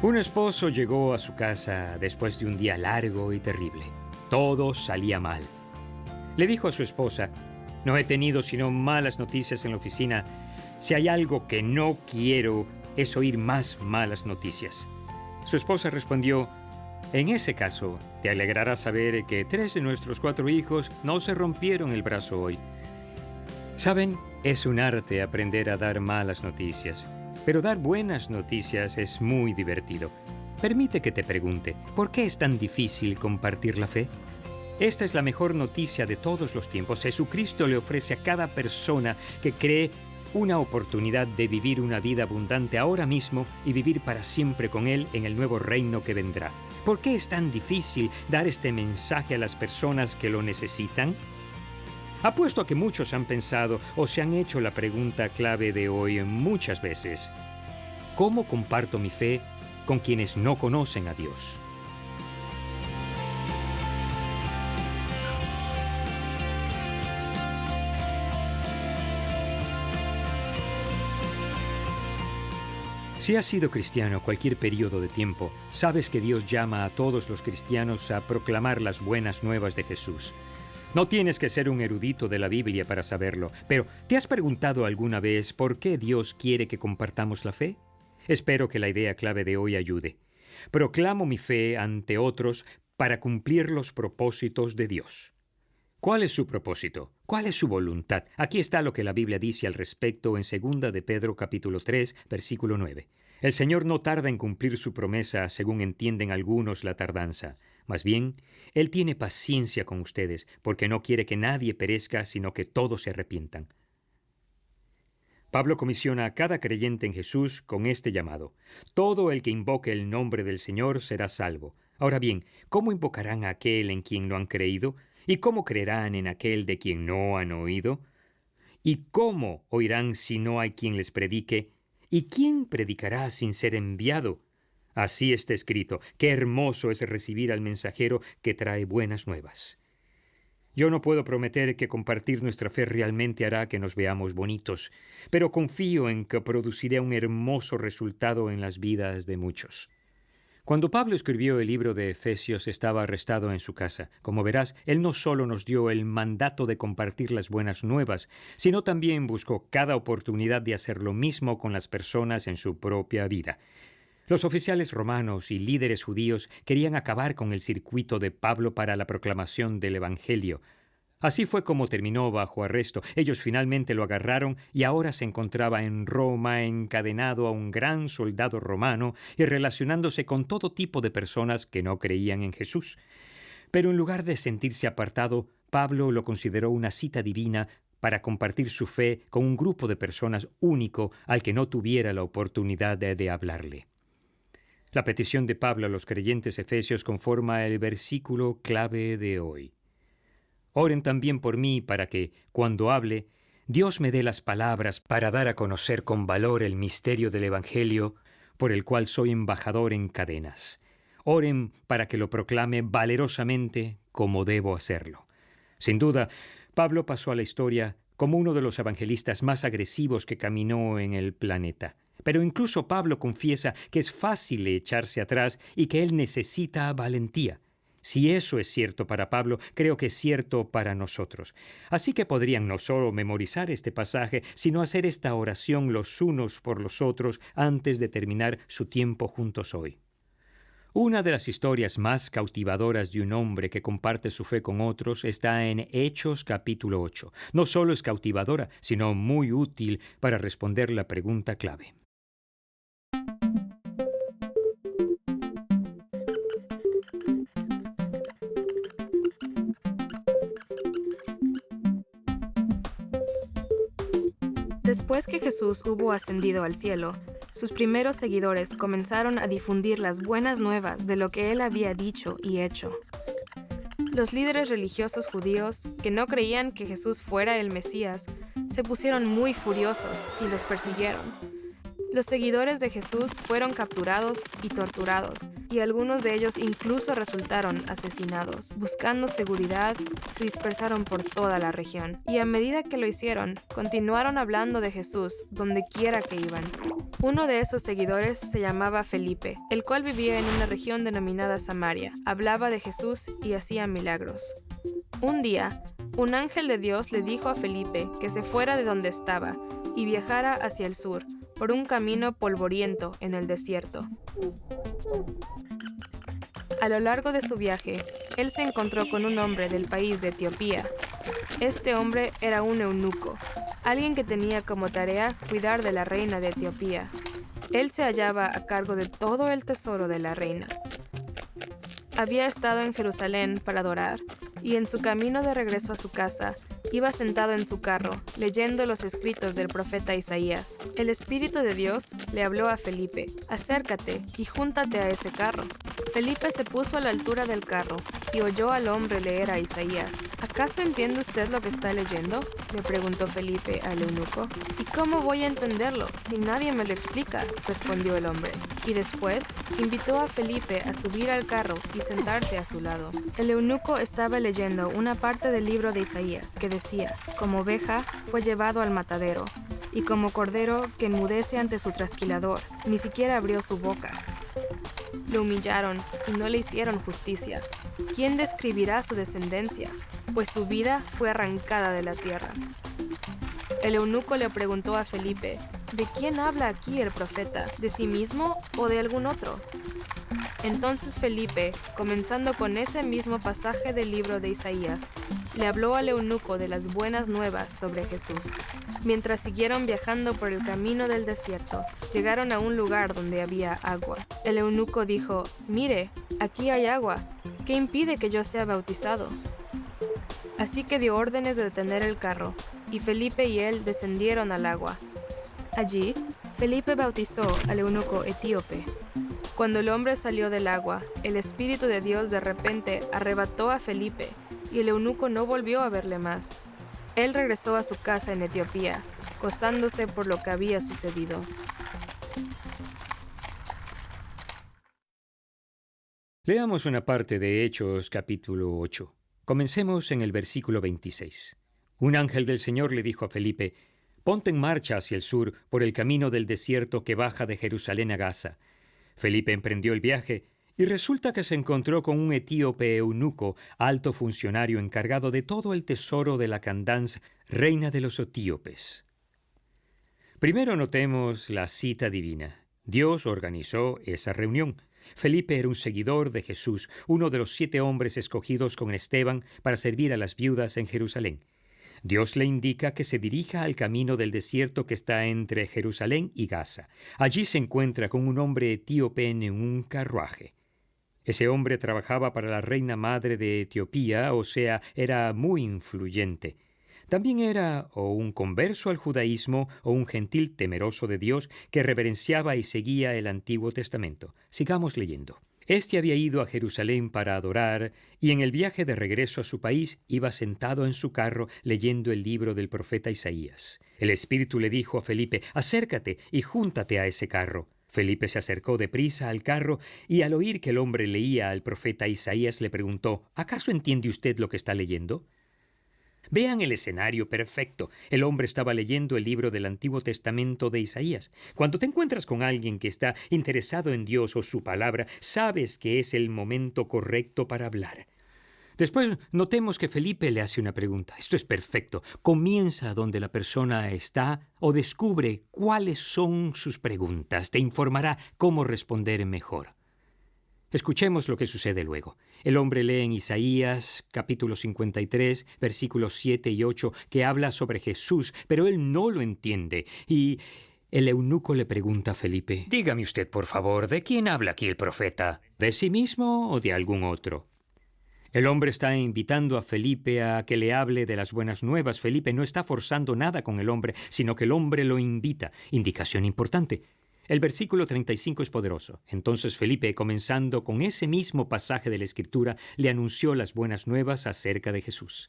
Un esposo llegó a su casa después de un día largo y terrible. Todo salía mal. Le dijo a su esposa: "No he tenido sino malas noticias en la oficina. Si hay algo que no quiero es oír más malas noticias". Su esposa respondió: "En ese caso, te alegrará saber que 3 de nuestros 4 hijos no se rompieron el brazo hoy". ¿Saben? Es un arte aprender a dar malas noticias. Pero dar buenas noticias es muy divertido. Permite que te pregunte, ¿por qué es tan difícil compartir la fe? Esta es la mejor noticia de todos los tiempos. Jesucristo le ofrece a cada persona que cree una oportunidad de vivir una vida abundante ahora mismo y vivir para siempre con Él en el nuevo reino que vendrá. ¿Por qué es tan difícil dar este mensaje a las personas que lo necesitan? Apuesto a que muchos han pensado o se han hecho la pregunta clave de hoy muchas veces: ¿cómo comparto mi fe con quienes no conocen a Dios? Si has sido cristiano cualquier periodo de tiempo, sabes que Dios llama a todos los cristianos a proclamar las buenas nuevas de Jesús. No tienes que ser un erudito de la Biblia para saberlo, pero ¿te has preguntado alguna vez por qué Dios quiere que compartamos la fe? Espero que la idea clave de hoy ayude. Proclamo mi fe ante otros para cumplir los propósitos de Dios. ¿Cuál es su propósito? ¿Cuál es su voluntad? Aquí está lo que la Biblia dice al respecto en 2 de Pedro capítulo 3, versículo 9. El Señor no tarda en cumplir su promesa, según entienden algunos la tardanza. Más bien, Él tiene paciencia con ustedes, porque no quiere que nadie perezca, sino que todos se arrepientan. Pablo comisiona a cada creyente en Jesús con este llamado: todo el que invoque el nombre del Señor será salvo. Ahora bien, ¿cómo invocarán a aquel en quien no han creído? ¿Y cómo creerán en aquel de quien no han oído? ¿Y cómo oirán si no hay quien les predique? ¿Y quién predicará sin ser enviado? Así está escrito: qué hermoso es recibir al mensajero que trae buenas nuevas. Yo no puedo prometer que compartir nuestra fe realmente hará que nos veamos bonitos, pero confío en que producirá un hermoso resultado en las vidas de muchos. Cuando Pablo escribió el libro de Efesios, estaba arrestado en su casa. Como verás, él no solo nos dio el mandato de compartir las buenas nuevas, sino también buscó cada oportunidad de hacer lo mismo con las personas en su propia vida. Los oficiales romanos y líderes judíos querían acabar con el circuito de Pablo para la proclamación del Evangelio. Así fue como terminó bajo arresto. Ellos finalmente lo agarraron y ahora se encontraba en Roma encadenado a un gran soldado romano y relacionándose con todo tipo de personas que no creían en Jesús. Pero en lugar de sentirse apartado, Pablo lo consideró una cita divina para compartir su fe con un grupo de personas único al que no tuviera la oportunidad de hablarle. La petición de Pablo a los creyentes efesios conforma el versículo clave de hoy. Oren también por mí para que, cuando hable, Dios me dé las palabras para dar a conocer con valor el misterio del Evangelio, por el cual soy embajador en cadenas. Oren para que lo proclame valerosamente como debo hacerlo. Sin duda, Pablo pasó a la historia como uno de los evangelistas más agresivos que caminó en el planeta. Pero incluso Pablo confiesa que es fácil echarse atrás y que él necesita valentía. Si eso es cierto para Pablo, creo que es cierto para nosotros. Así que podrían no solo memorizar este pasaje, sino hacer esta oración los unos por los otros antes de terminar su tiempo juntos hoy. Una de las historias más cautivadoras de un hombre que comparte su fe con otros está en Hechos capítulo 8. No solo es cautivadora, sino muy útil para responder la pregunta clave. Después que Jesús hubo ascendido al cielo, sus primeros seguidores comenzaron a difundir las buenas nuevas de lo que él había dicho y hecho. Los líderes religiosos judíos, que no creían que Jesús fuera el Mesías, se pusieron muy furiosos y los persiguieron. Los seguidores de Jesús fueron capturados y torturados, y algunos de ellos incluso resultaron asesinados. Buscando seguridad, se dispersaron por toda la región, y a medida que lo hicieron, continuaron hablando de Jesús donde quiera que iban. Uno de esos seguidores se llamaba Felipe, el cual vivía en una región denominada Samaria. Hablaba de Jesús y hacía milagros. Un día, un ángel de Dios le dijo a Felipe que se fuera de donde estaba y viajara hacia el sur, por un camino polvoriento en el desierto. A lo largo de su viaje, él se encontró con un hombre del país de Etiopía. Este hombre era un eunuco, alguien que tenía como tarea cuidar de la reina de Etiopía. Él se hallaba a cargo de todo el tesoro de la reina. Había estado en Jerusalén para adorar, y en su camino de regreso a su casa, iba sentado en su carro, leyendo los escritos del profeta Isaías. El Espíritu de Dios le habló a Felipe: «Acércate y júntate a ese carro». Felipe se puso a la altura del carro y oyó al hombre leer a Isaías. «¿Acaso entiende usted lo que está leyendo?», le preguntó Felipe al eunuco. «¿Y cómo voy a entenderlo si nadie me lo explica?», respondió el hombre. Y después invitó a Felipe a subir al carro y sentarse a su lado. El eunuco estaba leyendo una parte del libro de Isaías que decía: «Como oveja fue llevado al matadero, y como cordero que enmudece ante su trasquilador, ni siquiera abrió su boca». Lo humillaron y no le hicieron justicia. ¿Quién describirá su descendencia? Pues su vida fue arrancada de la tierra. El eunuco le preguntó a Felipe: «¿De quién habla aquí el profeta? ¿De sí mismo o de algún otro?». Entonces Felipe, comenzando con ese mismo pasaje del libro de Isaías, le habló al eunuco de las buenas nuevas sobre Jesús. Mientras siguieron viajando por el camino del desierto, llegaron a un lugar donde había agua. El eunuco dijo: «Mire, aquí hay agua. ¿Qué impide que yo sea bautizado?». Así que dio órdenes de detener el carro, y Felipe y él descendieron al agua. Allí, Felipe bautizó al eunuco etíope. Cuando el hombre salió del agua, el Espíritu de Dios de repente arrebató a Felipe, y el eunuco no volvió a verle más. Él regresó a su casa en Etiopía, gozándose por lo que había sucedido. Leamos una parte de Hechos capítulo 8. Comencemos en el versículo 26. Un ángel del Señor le dijo a Felipe: «Ponte en marcha hacia el sur por el camino del desierto que baja de Jerusalén a Gaza». Felipe emprendió el viaje y resulta que se encontró con un etíope eunuco, alto funcionario encargado de todo el tesoro de la Candance, reina de los etíopes. Primero notemos la cita divina. Dios organizó esa reunión. Felipe era un seguidor de Jesús, uno de los 7 hombres escogidos con Esteban para servir a las viudas en Jerusalén. Dios le indica que se dirija al camino del desierto que está entre Jerusalén y Gaza. Allí se encuentra con un hombre etíope en un carruaje. Ese hombre trabajaba para la reina madre de Etiopía, o sea, era muy influyente. También era o un converso al judaísmo o un gentil temeroso de Dios que reverenciaba y seguía el Antiguo Testamento. Sigamos leyendo. Este había ido a Jerusalén para adorar, y en el viaje de regreso a su país iba sentado en su carro leyendo el libro del profeta Isaías. El Espíritu le dijo a Felipe: «Acércate y júntate a ese carro». Felipe se acercó deprisa al carro y al oír que el hombre leía al profeta Isaías le preguntó: «¿Acaso entiende usted lo que está leyendo?». Vean el escenario perfecto. El hombre estaba leyendo el libro del Antiguo Testamento de Isaías. Cuando te encuentras con alguien que está interesado en Dios o su palabra, sabes que es el momento correcto para hablar. Después notemos que Felipe le hace una pregunta. Esto es perfecto. Comienza donde la persona está o descubre cuáles son sus preguntas. Te informará cómo responder mejor. Escuchemos lo que sucede luego. El hombre lee en Isaías, capítulo 53, versículos 7 y 8, que habla sobre Jesús, pero él no lo entiende. Y el eunuco le pregunta a Felipe: «Dígame usted, por favor, ¿de quién habla aquí el profeta? ¿De sí mismo o de algún otro?». El hombre está invitando a Felipe a que le hable de las buenas nuevas. Felipe no está forzando nada con el hombre, sino que el hombre lo invita. Indicación importante. El versículo 35 es poderoso. Entonces Felipe, comenzando con ese mismo pasaje de la Escritura, le anunció las buenas nuevas acerca de Jesús.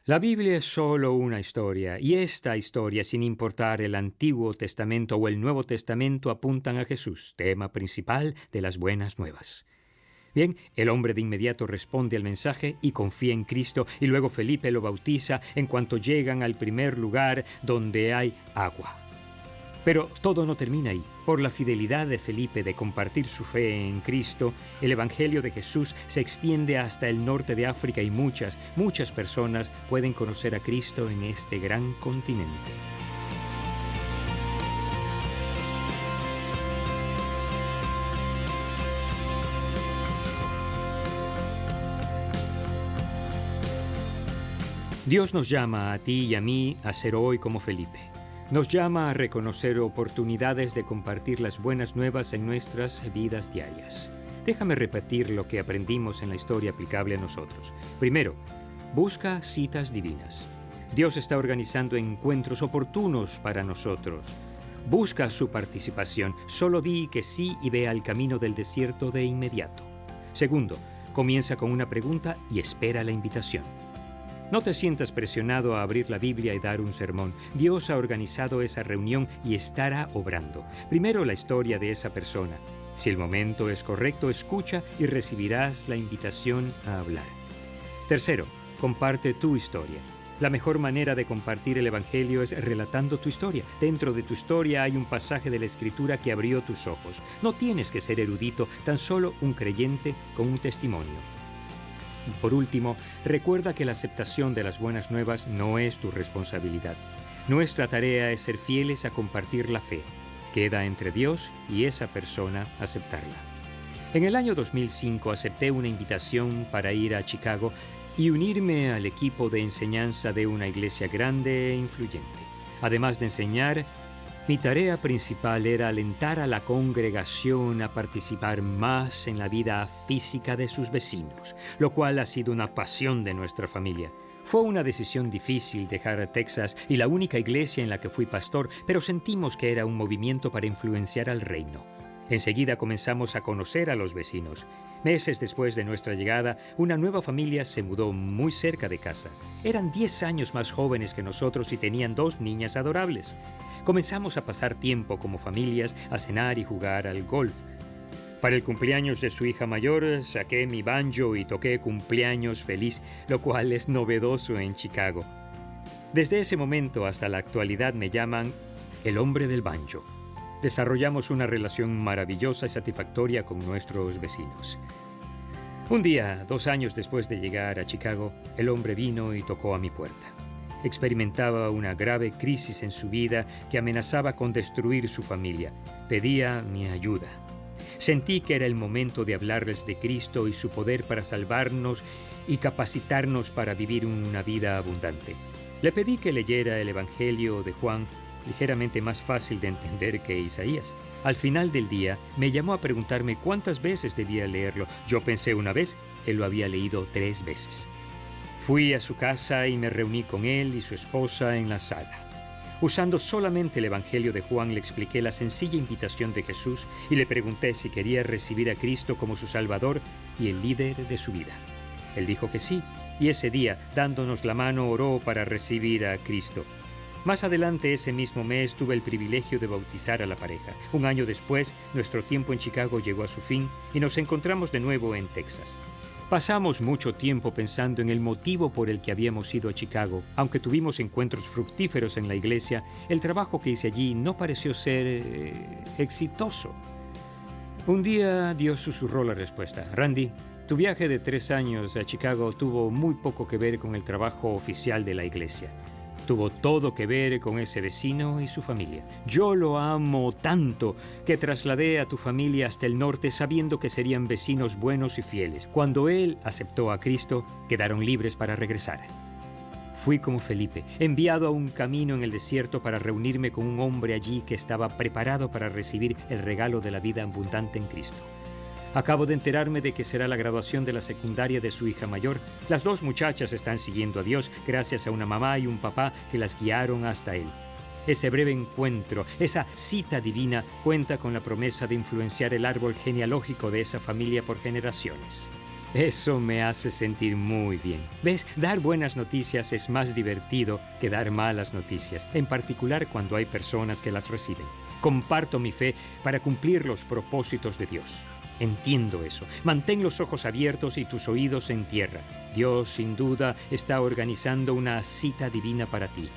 La Biblia es solo una historia, y esta historia, sin importar el Antiguo Testamento o el Nuevo Testamento, apuntan a Jesús, tema principal de las buenas nuevas. Bien, el hombre de inmediato responde al mensaje y confía en Cristo, y luego Felipe lo bautiza en cuanto llegan al primer lugar donde hay agua. Pero todo no termina ahí. Por la fidelidad de Felipe de compartir su fe en Cristo, el Evangelio de Jesús se extiende hasta el norte de África y muchas personas pueden conocer a Cristo en este gran continente. Dios nos llama a ti y a mí a ser hoy como Felipe. Nos llama a reconocer oportunidades de compartir las buenas nuevas en nuestras vidas diarias. Déjame repetir lo que aprendimos en la historia aplicable a nosotros. Primero, busca citas divinas. Dios está organizando encuentros oportunos para nosotros. Busca su participación. Solo di que sí y ve al camino del desierto de inmediato. Segundo, comienza con una pregunta y espera la invitación. No te sientas presionado a abrir la Biblia y dar un sermón. Dios ha organizado esa reunión y estará obrando. Primero la historia de esa persona. Si el momento es correcto, escucha y recibirás la invitación a hablar. Tercero, comparte tu historia. La mejor manera de compartir el Evangelio es relatando tu historia. Dentro de tu historia hay un pasaje de la Escritura que abrió tus ojos. No tienes que ser erudito, tan solo un creyente con un testimonio. Y por último, recuerda que la aceptación de las buenas nuevas no es tu responsabilidad. Nuestra tarea es ser fieles a compartir la fe. Queda entre Dios y esa persona aceptarla. En el año 2005 acepté una invitación para ir a Chicago y unirme al equipo de enseñanza de una iglesia grande e influyente. Además de enseñar, mi tarea principal era alentar a la congregación a participar más en la vida física de sus vecinos, lo cual ha sido una pasión de nuestra familia. Fue una decisión difícil dejar Texas y la única iglesia en la que fui pastor, pero sentimos que era un movimiento para influenciar al reino. Enseguida comenzamos a conocer a los vecinos. Meses después de nuestra llegada, una nueva familia se mudó muy cerca de casa. Eran 10 años más jóvenes que nosotros y tenían 2 niñas adorables. Comenzamos a pasar tiempo como familias, a cenar y jugar al golf. Para el cumpleaños de su hija mayor, saqué mi banjo y toqué Cumpleaños Feliz, lo cual es novedoso en Chicago. Desde ese momento hasta la actualidad me llaman el hombre del banjo. Desarrollamos una relación maravillosa y satisfactoria con nuestros vecinos. Un día, 2 años después de llegar a Chicago, el hombre vino y tocó a mi puerta. Experimentaba una grave crisis en su vida que amenazaba con destruir su familia. Pedía mi ayuda. Sentí que era el momento de hablarles de Cristo y su poder para salvarnos y capacitarnos para vivir una vida abundante. Le pedí que leyera el Evangelio de Juan, ligeramente más fácil de entender que Isaías. Al final del día, me llamó a preguntarme cuántas veces debía leerlo. Yo pensé una vez, él lo había leído 3 veces. Fui a su casa y me reuní con él y su esposa en la sala. Usando solamente el Evangelio de Juan, le expliqué la sencilla invitación de Jesús y le pregunté si quería recibir a Cristo como su Salvador y el líder de su vida. Él dijo que sí, y ese día, dándonos la mano, oró para recibir a Cristo. Más adelante ese mismo mes tuve el privilegio de bautizar a la pareja. Un año después, nuestro tiempo en Chicago llegó a su fin y nos encontramos de nuevo en Texas. Pasamos mucho tiempo pensando en el motivo por el que habíamos ido a Chicago. Aunque tuvimos encuentros fructíferos en la iglesia, el trabajo que hice allí no pareció ser exitoso. Un día Dios susurró la respuesta. Randy, tu viaje de 3 años a Chicago tuvo muy poco que ver con el trabajo oficial de la iglesia. Tuvo todo que ver con ese vecino y su familia. Yo lo amo tanto que trasladé a tu familia hasta el norte sabiendo que serían vecinos buenos y fieles. Cuando él aceptó a Cristo, quedaron libres para regresar. Fui como Felipe, enviado a un camino en el desierto para reunirme con un hombre allí que estaba preparado para recibir el regalo de la vida abundante en Cristo. Acabo de enterarme de que será la graduación de la secundaria de su hija mayor. Las 2 muchachas están siguiendo a Dios gracias a una mamá y un papá que las guiaron hasta Él. Ese breve encuentro, esa cita divina, cuenta con la promesa de influenciar el árbol genealógico de esa familia por generaciones. Eso me hace sentir muy bien. ¿Ves? Dar buenas noticias es más divertido que dar malas noticias, en particular cuando hay personas que las reciben. Comparto mi fe para cumplir los propósitos de Dios. Entiendo eso. Mantén los ojos abiertos y tus oídos en tierra. Dios, sin duda, está organizando una cita divina para ti.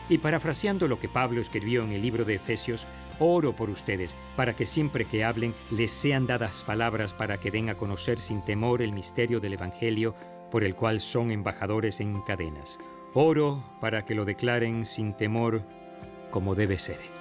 Y parafraseando lo que Pablo escribió en el libro de Efesios, oro por ustedes, para que siempre que hablen les sean dadas palabras para que den a conocer sin temor el misterio del Evangelio, por el cual son embajadores en cadenas. Oro para que lo declaren sin temor como debe ser.